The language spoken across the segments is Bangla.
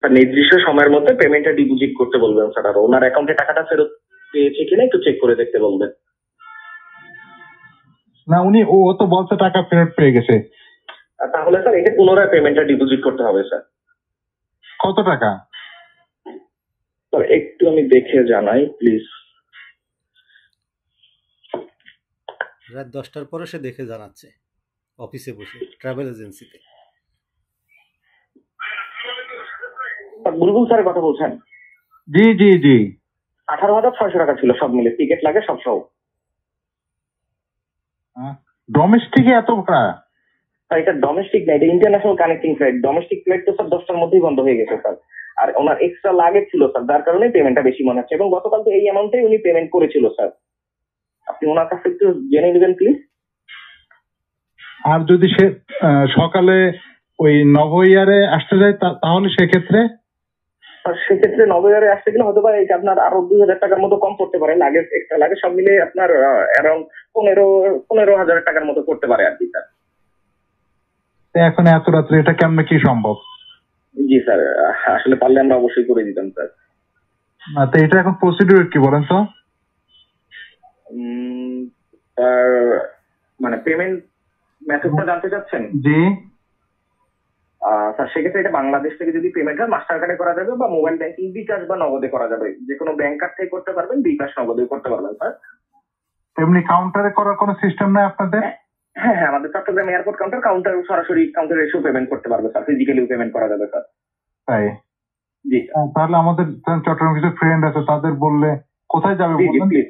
নির্দিষ্ট সময়ের মধ্যে পেমেন্টটা ডিপোজিট করতে বলবেন স্যার, আর ওনার অ্যাকাউন্টে টাকাটা ফেরত পেয়েছে কিনা একটু চেক করে দেখতে বলবেন। না উনি ও তো বলছে টাকা ফেরত পেয়ে গেছে। তাহলে স্যার এটা পুনরায় পেমেন্টটা ডিপোজিট করতে হবে স্যার। কত টাকা স্যার একটু আমি দেখে জানাই প্লিজ। রাত 10টার পরে সে দেখে জানাচ্ছে অফিসে বসে ট্রাভেল এজেন্সিতে। বুলবুল স্যারের কথা বলছেন? জি জি জি। 18,600 টাকা ছিল সব মিলে, টিকিট লাগে সব সহ। ডোমেস্টিকে এত টাকা? এটা ডোমেস্টিক না, এটা international connecting flight. Domestic flight তো স্যার 10টার মধ্যেই বন্ধ হয়ে গেছে স্যার, আর ওনার এক্সট্রা লাগেজ ছিল স্যার, যার কারণে পেমেন্টটা বেশি মনে হচ্ছে, এবং গতকাল তো এই অ্যামাউন্টে উনি পেমেন্ট করেছিল স্যার। আপনি ওনার কাছে একটু জেনে নেবেন প্লিজ। আর যদি সে সকালে ওই নভোয়ারে আসতে যায় তাহলে সেক্ষেত্রে? সেক্ষেত্রে নভোয়ারে আসতে গেলে হয়তো এটা আপনার আরো 2,000 টাকার মতো কম পড়তে পারে, লাগেজ এক্সট্রা লাগে সব মিলে আপনার অ্যারাউন্ড 15,000 টাকার মতো পড়তে পারে আর কি স্যার। এখন এত রাত্রে এটা কেমনে কি সম্ভব? জি স্যার, আসলে পারলে আমরা অবশ্যই করে দিতাম স্যার। তো এটা এখন প্রসিডিউর কি বলেন তো? মানে পেমেন্ট মেথডটা জানতে চাচ্ছেন? জি স্যার সেক্ষেত্রে এটা বাংলাদেশ থেকে যদি পেমেন্ট হয় মাস্টার কার্ডে করা যাবে, বা মোবাইল ব্যাংকিং বিকাশ বা নগদে করা যাবে। যে কোনো ব্যাংক কার্ড থেকে করতে পারবেন, বিকাশ নগদে করতে পারবেন স্যার। এমনি কাউন্টারে করার কোনো সিস্টেম নাই আপনাদের? হ্যাঁ হ্যাঁ, আমাদের চট্টগ্রাম এয়ারপোর্ট কাউন্টার সরাসরি কাউন্টারে এসেও পেমেন্ট করতে পারবে স্যার, ফিজিক্যালিও পেমেন্ট করা যাবে স্যার। তাই? জি তাহলে আমাদের চট্টগ্রাম কিছু ফ্রেন্ড আছে, তাদের বললে কোথায় যাবে বলুন? প্লিজ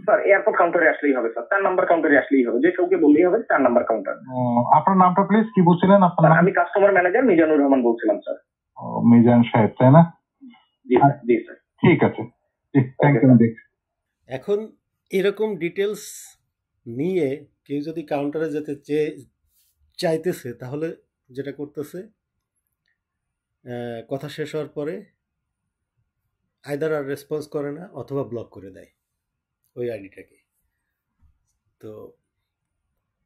স্যার এয়ারপোর্ট কাউন্টারে আসলেই হবে স্যার, 4 নাম্বার কাউন্টারে আসলেই হবে, যে কাউকে বললেই হবে 4 নাম্বার কাউন্টার। আপনার নামটা প্লিজ কি বলছিলেন? আপনার? আমি কাস্টমার ম্যানেজার মিজানুর রহমান বলছিলাম স্যার। মিজান সাহেব তাই না? জি জি স্যার। ঠিক আছে, থ্যাংক ইউ। এখন এরকম ডিটেলস নিয়ে কেউ যদি কাউন্টারে যেতে চাইতেছে তাহলে যেটা করতেছে, কথা শেষ হওয়ার পরে আইদার আর রেসপন্স করে না অথবা ব্লক করে দেয় ওই আইডিটাকে। তো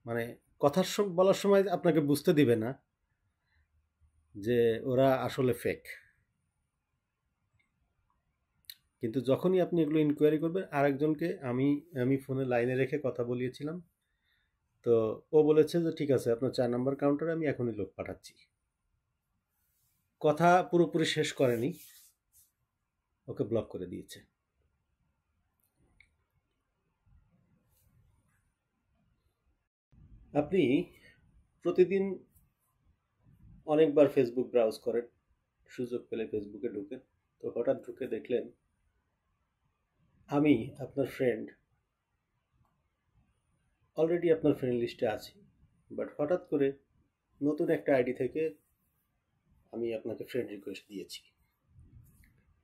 মানে কথা বলার সময় আপনাকে বুঝতে দিবে না যে ওরা আসলে ফেক, কিন্তু যখনই আপনি এগুলো ইনকোয়ারি করবেন, আরেকজনকে আমি ফোনে লাইনে রেখে কথা বলিয়েছিলাম, তো ও বলেছে যে ঠিক আছে আপনার 4 নাম্বার কাউন্টারে আমি এখনই লোক পাঠাচ্ছি। কথা পুরোপুরি শেষ করেনি, ওকে ব্লক করে দিয়েছে। আপনি প্রতিদিন অনেকবার ফেসবুক ব্রাউজ করেন, সুযোগ পেলে ফেসবুকে ঢুকেন, তো হঠাৎ ঢুকে দেখলেন আমি আপনার ফ্রেন্ড, অলরেডি আপনার ফ্রেন্ড লিস্টে আছি, বাট হঠাৎ করে নতুন একটা আইডি থেকে আমি আপনাকে ফ্রেন্ড রিকোয়েস্ট দিয়েছি।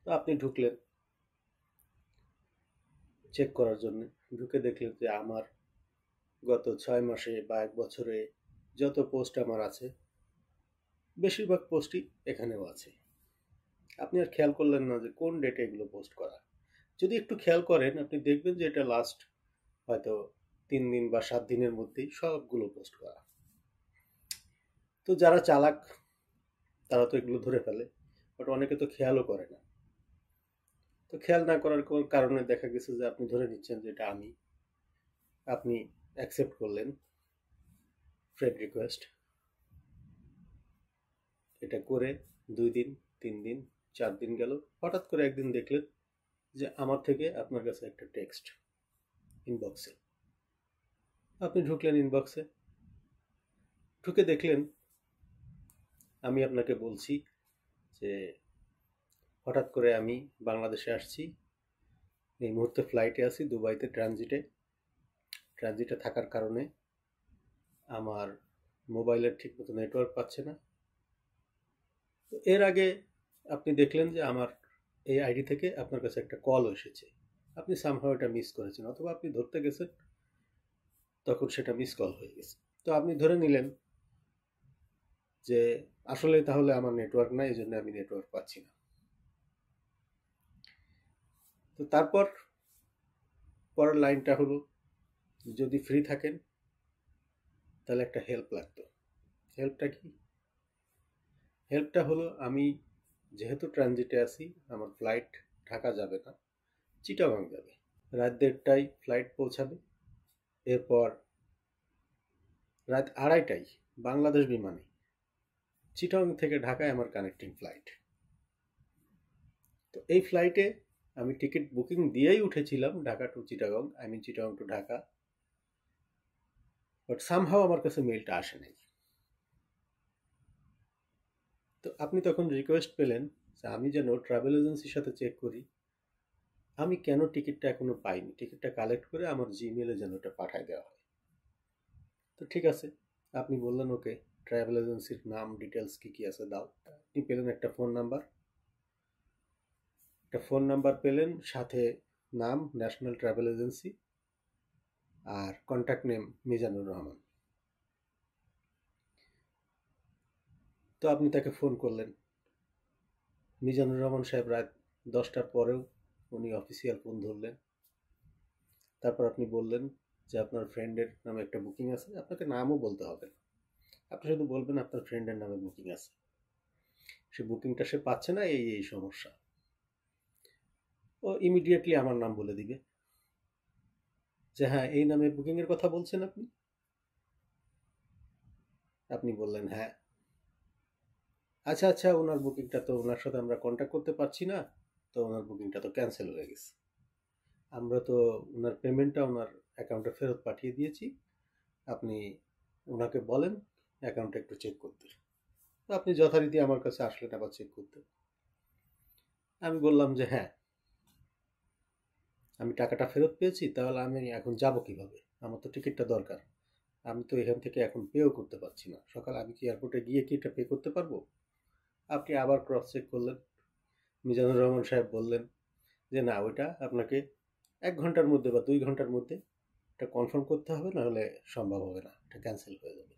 তো আপনি ঢুকলেন চেক করার জন্য, ঢুকে দেখলেন যে আমার গত 6 মাসে বা 1 বছরে যত পোস্ট আমার আছে বেশিরভাগ পোস্টই এখানেও আছে। আপনি আর খেয়াল করলেন না যে কোন ডেটে এগুলো পোস্ট করা। যদি একটু খেয়াল করেন আপনি দেখবেন যে এটা লাস্ট হয়তো 3 দিন বা 7 দিনের মধ্যেই সবগুলো পোস্ট করা। তো যারা চালাক তারা তো এগুলো ধরে ফেলে, বাট অনেকে তো খেয়ালও করে না। তো খেয়াল না করার কারণে দেখা গেছে যে আপনি ধরে নিচ্ছেন যে এটা আমি, আপনি অ্যাকসেপ্ট করলেন ফ্রেন্ড রিকোয়েস্ট, এটা করে 2 দিন 3 দিন 4 দিন গেল, হঠাৎ করে একদিন দেখলেন যে আমার থেকে আপনার কাছে একটা টেক্সট ইনবক্সে। আপনি ঢুকলেন ইনবক্সে, ঢুকে দেখলেন আমি আপনাকে বলছি যে হঠাৎ করে আমি বাংলাদেশে আসছি, এই মুহূর্তে ফ্লাইটে আছি দুবাইতে ট্রানজিটে থাকার কারণে আমার মোবাইলের ঠিকমতো নেটওয়ার্ক পাচ্ছে না। তো এর আগে আপনি দেখলেন যে আমার এই আইডি থেকে আপনার কাছে একটা কল এসেছে, আপনি সামহাও এটা মিস করেছেন, অথবা আপনি ধরতে গেছেন তখন সেটা মিস কল হয়ে গেছে। তো আপনি ধরে নিলেন যে আসলে তাহলে আমার নেটওয়ার্ক নাই, এই জন্য আমি নেটওয়ার্ক পাচ্ছি না। তো তারপর পরের লাইনটা হলো, যদি ফ্রি থাকেন তাহলে একটা হেল্প লাগতো। হেল্পটা কি? হেল্পটা হলো আমি যেহেতু ট্রানজিটে আছি, আমার ফ্লাইট ঢাকা যাবে না, চিটাগাং যাবে। রাত 1:30টায় ফ্লাইট পৌঁছাবে। এরপর রাত 2:30টায় বাংলাদেশ বিমানে চিটাগাং থেকে ঢাকায় আমার কানেক্টিং ফ্লাইট। তো এই ফ্লাইটে আমি টিকিট বুকিং দিয়েই উঠেছিলাম Dhaka to Chittagong, I mean Chittagong to Dhaka. But somehow আমার কাছে মেইলটা আসে নাই। তো আপনি তখন রিকোয়েস্ট পেলেন যে আমি যেন ট্রাভেল এজেন্সির সাথে চেক করি আমি কেন টিকিটটা এখনো পাইনি, টিকিটটা কালেক্ট করে আমার জিমেলে যেন ওটা পাঠায় দেওয়া হয়। তো ঠিক আছে, আপনি বললেন ওকে, ট্রাভেল এজেন্সির নাম ডিটেলস কি কি আছে দাও। আপনি পেলেন একটা ফোন নাম্বার পেলেন, সাথে নাম ন্যাশনাল ট্রাভেল এজেন্সি আর কন্ট্যাক্ট নেম মিজানুর রহমান। তো আপনি তাকে ফোন করলেন। মিজানুর রহমান সাহেব রাত 10টার পরেও উনি অফিসিয়াল ফোন ধরলেন। তারপর আপনি বললেন যে আপনার ফ্রেন্ডের নামে একটা বুকিং আছে, আপনাকে নামও বলতে হবে না, আপনি শুধু বলবেন আপনার ফ্রেন্ডের নামে বুকিং আছে, সে বুকিংটা সে পাচ্ছে না, এই সমস্যা। ও ইমিডিয়েটলি আমার নাম বলে দিবে যে হ্যাঁ এই নামে বুকিং এর কথা বলছেন আপনি। আপনি বললেন হ্যাঁ। আচ্ছা আচ্ছা, ওনার বুকিংটা তো, ওনার সাথে আমরা কন্ট্যাক্ট করতে পারছি না, তো ওনার বুকিংটা তো ক্যান্সেল হয়ে গেছে, আমরা তো ওনার পেমেন্টটা ওনার অ্যাকাউন্টে ফেরত পাঠিয়ে দিয়েছি, আপনি ওনাকে বলেন অ্যাকাউন্টে একটু চেক করতে। তো আপনি যথারীতি আমার কাছে আসলেন আবার চেক করতে। আমি বললাম যে হ্যাঁ আমি টাকাটা ফেরত পেয়েছি, তাহলে আমি এখন যাব কিভাবে, আমার তো টিকিটটা দরকার, আমি তো এখান থেকে এখন পেও করতে পারছি না, সকালে আমি কি এয়ারপোর্টে গিয়ে কি এটা পে করতে পারবো। আপনি আবার ক্রস চেক করলেন, মিজানুর রহমান সাহেব বললেন যে না, ওইটা আপনাকে 1 ঘন্টার মধ্যে বা 2 ঘন্টার মধ্যে এটা কনফার্ম করতে হবে, নাহলে সম্ভব হবে না, এটা ক্যান্সেল হয়ে যাবে।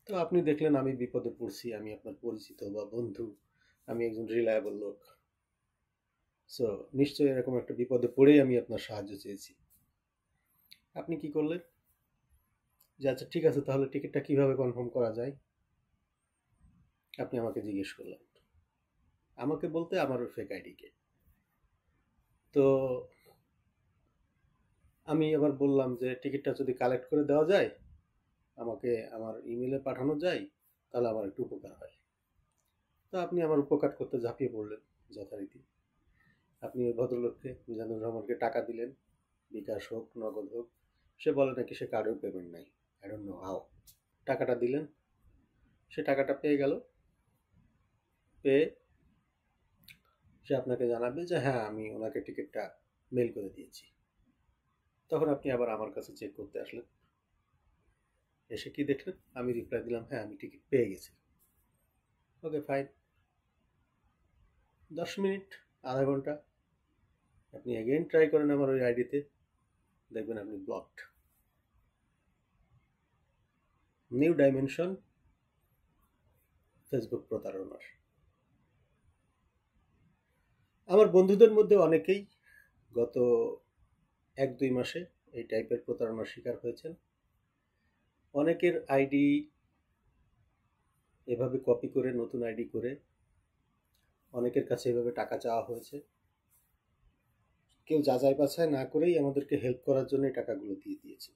তো আপনি দেখলেন আমি বিপদে পড়ছি, আমি আপনার পরিচিত বা বন্ধু, আমি একজন রিলায়েবল লোক, সো নিশ্চয়ই এরকম একটা বিপদে পড়েই আমি আপনার সাহায্য চেয়েছি। আপনি কি করলেন যে আচ্ছা ঠিক আছে, তাহলে টিকিটটা কিভাবে কনফার্ম করা যায়, আপনি আমাকে জিজ্ঞেস করলেন, আমাকে বলতে আমার ওই ফেক আইডিকে। তো আমি আবার বললাম যে টিকিটটা যদি কালেক্ট করে দেওয়া যায়, আমাকে আমার ইমেলে পাঠানো যায়, তাহলে আমার একটু উপকার হয়। তো আপনি আমার উপকার করতে ঝাঁপিয়ে পড়লেন যথারীতি। আপনি ওই ভদ্রলোককে, মিজানুর রহমানকে টাকা দিলেন, বিকাশ হোক নগদ হোক, সে বলে নাকি সে কার্ডেও পেমেন্ট নাই, আই ডোন্ট নো হাউ। টাকাটা দিলেন, সে টাকাটা পেয়ে গেল, পেয়ে সে আপনাকে জানাবে যে হ্যাঁ আমি ওনাকে টিকিটটা মেল করে দিয়েছি। তখন আপনি আবার আমার কাছে চেক করতে আসলেন, এসে কি দেখলেন, আমি রিপ্লাই দিলাম হ্যাঁ আমি টিকিট পেয়ে গেছি। ওকে ফাইন, 10 মিনিট, আধা ঘন্টা, আপনি এগেইন ট্রাই করেন আমার ওই আইডিতে, দেখবেন আপনি ব্লকড। নিউ ডাইমেনশন ফেসবুক প্রতারণার। আমার বন্ধুদের মধ্যে অনেকেই গত 1-2 মাসে এই টাইপের প্রতারণার শিকার হয়েছেন। অনেকের আইডি এভাবে কপি করে নতুন আইডি করে অনেকের কাছে এভাবে টাকা চাওয়া হয়েছে, কেউ যাচাই বাছাই না করেই আমাদেরকে হেল্প করার জন্য এই টাকাগুলো দিয়ে দিয়েছে।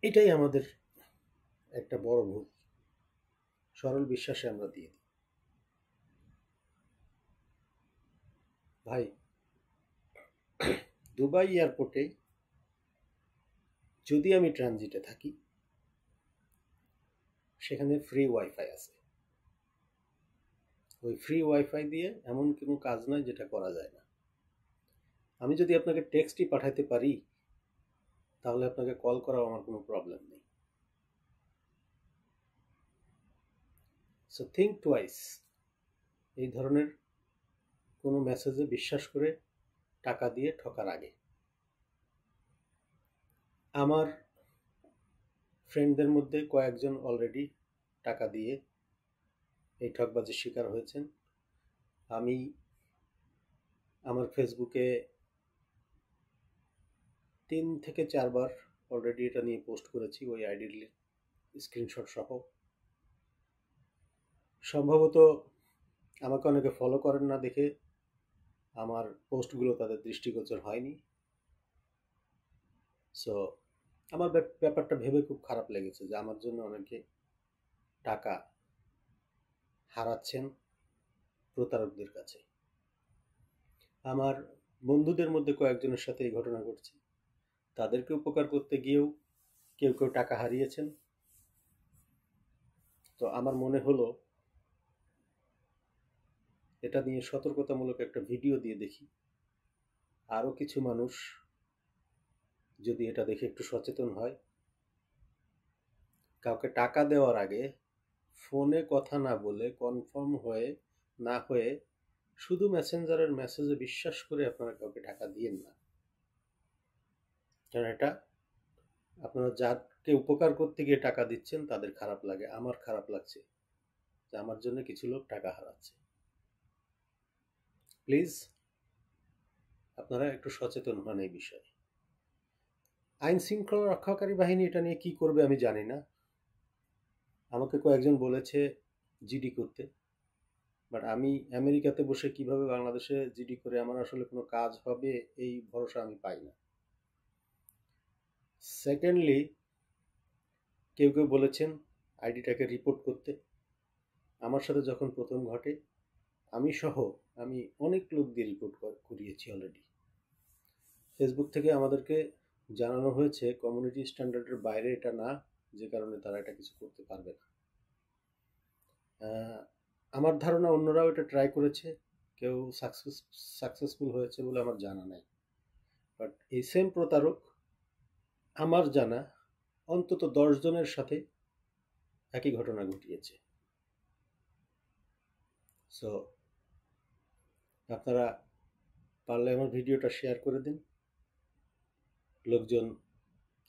এটাই আমাদের একটা বড় ভুল, সরল বিশ্বাসে আমরা দিয়ে দিই। ভাই, দুবাই এয়ারপোর্টে যদি আমি ট্রানজিটে থাকি, সেখানে ফ্রি ওয়াইফাই আছে, ওই ফ্রি ওয়াইফাই দিয়ে এমন কোনো কাজ নয় যেটা করা যায় না। আমি যদি আপনাকে টেক্সটই পাঠাতে পারি, তাহলে আপনাকে কল করাও আমার কোনো প্রবলেম নেই। সো থিঙ্ক টুয়াইস, এই ধরনের কোনো মেসেজে বিশ্বাস করে টাকা দিয়ে ঠকার আগে। আমার ফ্রেন্ডদের মধ্যে কয়েকজন অলরেডি টাকা দিয়ে এই ঠকবাজির শিকার হয়েছেন। আমি আমার ফেসবুকে 3 থেকে 4 বার অলরেডি এটা নিয়ে পোস্ট করেছি, ওই আইডির স্ক্রিনশট সহ। সম্ভবত আমাকে অনেকে ফলো করেন না দেখে আমার পোস্টগুলো তাদের দৃষ্টিগোচর হয়নি। সো আমার ব্যাপারটা ভেবে খুব খারাপ লেগেছে যে আমার জন্য অনেকে টাকা হারাচ্ছেন প্রতারকদের কাছে। আমার বন্ধুদের মধ্যে কয়েকজনের সাথে এই ঘটনা ঘটছে। তাদেরকে উপকার করতে গিয়েও কেউ কেউ টাকা হারিয়েছেন। তো আমার মনে হলো এটা নিয়ে সতর্কতামূলক একটা ভিডিও দিয়ে দেখি, আরও কিছু মানুষ যদি এটা দেখে একটু সচেতন হয়। কাউকে টাকা দেওয়ার আগে ফোনে কথা না বলে কনফার্ম না হয়ে শুধু মেসেঞ্জারের মেসেজে বিশ্বাস করে আপনারা কাউকে টাকা দিয়েন না। কারণ এটা আপনারা যাকে উপকার করতে গিয়ে টাকা দিচ্ছেন তাদের খারাপ লাগে। আমার খারাপ লাগছে যে আমার জন্য কিছু লোক টাকা হারাচ্ছে। প্লিজ আপনারা একটু সচেতন হন এই বিষয়ে। আইন শৃঙ্খলা রক্ষাকারী বাহিনী এটা নিয়ে কি করবে আমি জানি না। আমাকে কয়েকজন বলেছে জিডি করতে, বাট আমি আমেরিকাতে বসে কিভাবে বাংলাদেশে জিডি করে আমার আসলে কোনো কাজ হবে এই ভরসা আমি পাই না। সেকেন্ডলি, কেউ কেউ বলেছেন আইডিটাকে রিপোর্ট করতে। আমার সাথে যখন প্রথম ঘটে আমি অনেক লোক দিয়ে রিপোর্ট করিয়েছি অলরেডি। ফেসবুক থেকে আমাদেরকে জানানো হয়েছে কমিউনিটি স্ট্যান্ডার্ডের বাইরে এটা না, যে কারণে তারা এটা কিছু করতে পারবে না। আমার ধারণা অন্যরাও এটা ট্রাই করেছে, কেউ সাকসেসফুল হয়েছে বলে আমার জানা নাই। বাট এই সেম প্রতারক আমার জানা অন্তত 10 জনের সাথে একই ঘটনা ঘটিয়েছে। সো আপনারা পারলে আমার ভিডিওটা শেয়ার করে দিন। লোকজন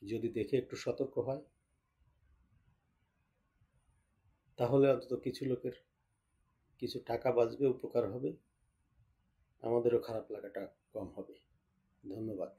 যদি দেখে একটু সতর্ক হয় তাহলে অন্তত কিছু লোকের কিছু টাকা বাঁচবে, উপকার হবে, আমাদেরও খারাপ লাগাটা কম হবে। ধন্যবাদ।